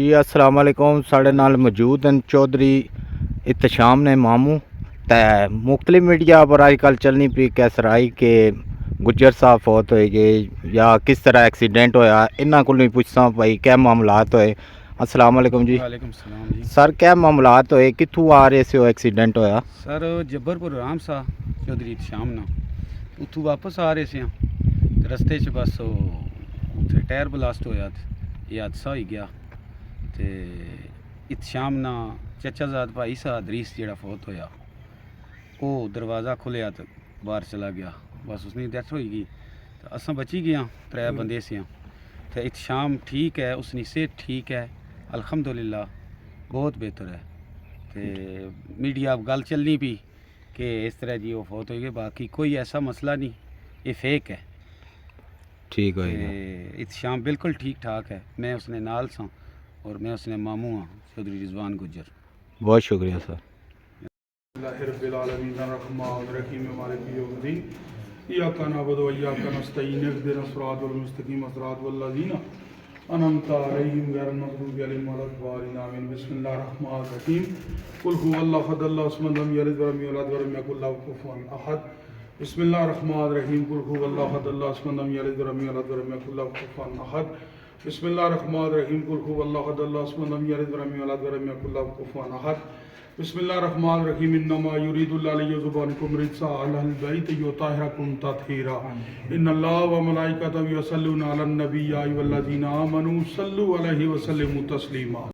जी अस्सलाम वालेकुम। साढ़े नाल मौजूद हैं चौधरी इत्तशाम ने मामू ते मुख्तलिफ मीडिया पर अजकल चलनी पी कैसराई के गुज्जर साहब फौत होए गए या किस तरह एक्सीडेंट होया, इन्हां कोलों ही पुछसां भाई क्या मामलात होए। अस्सलाम वालेकुम जी। वालेकुम सलाम जी। सर क्या मामलात होए, कित्थों आ रहे से एक्सीडेंट होया? सर जब्बरपुर राम सा चौधरी इत्तशाम ना उत्थों वापस आ रहे थे ते रस्ते च बस उत्थे टायर ब्लास्ट होया ते हादसा हो गया ते इत्तशाम ना चचाजाद भाई सा दरीस जेड़ा फौत होया वो दरवाज़ा खुलिया तो बाहर चला गया, बस उसकी डेथ हो गई। तो अस बची गए, त्रै बंदे से तो इत्तशाम ठीक है, उसकी सेहत ठीक है अल्हम्दुलिल्लाह, बहुत बेहतर है। तो मीडिया गल चलनी पी कि इस तरह जी वो फौत हो गई, बाकी कोई ऐसा मसला नहीं, ये फेक है। ठीक होएगा। इत्तशाम बिल्कुल ठीक ठाक है, मैं उसने नाल सा और मैं उसने मामू हाँ चौधरी रिजवान गुज्जर। बहुत शुक्रिया सर। अनअमत अलैहिम गैरिल मग़दूबि अलैहिम वलद्दालिन आमीन। बिस्मिल्लाहिर्रहमानिर्रहीम। कुल हुवल्लाहु अहद अल्लाहु अस्मद लम यलिद वलम यूलद वलम यकुल लहू कुफुवन अहद। बिस्मिल्लाहिर्रहमानिर्रहीम। कुल हुवल्लाहु अहद अल्लाहु अस्मद लम यलिद वलम यूलद वलम यकुल लहू कुफुवन अहद। बिस्मिल्लाहिर्रहमानिर्रहीम। कुल हुवल्लाहु अहद अल्लाहु अस्मद लम यलिद वलम यूलद वलम यकुल लहू कुफुवन अहद। बिस्मिल्लाहिर्रहमानिर्रहीम। इन्नमा युरीदुल्लाहु लियुज़हिबा अन्कुम रिज्सा अहलल बैत व युत्तहिरकुम तत्हीरा। इन्नल्लाहा व मलाइकतहु युसल्लूना अलन नबी या अय्युहल्लज़ीना आमनू सल्लु अलैहि व सल्लिमू तस्लीमा।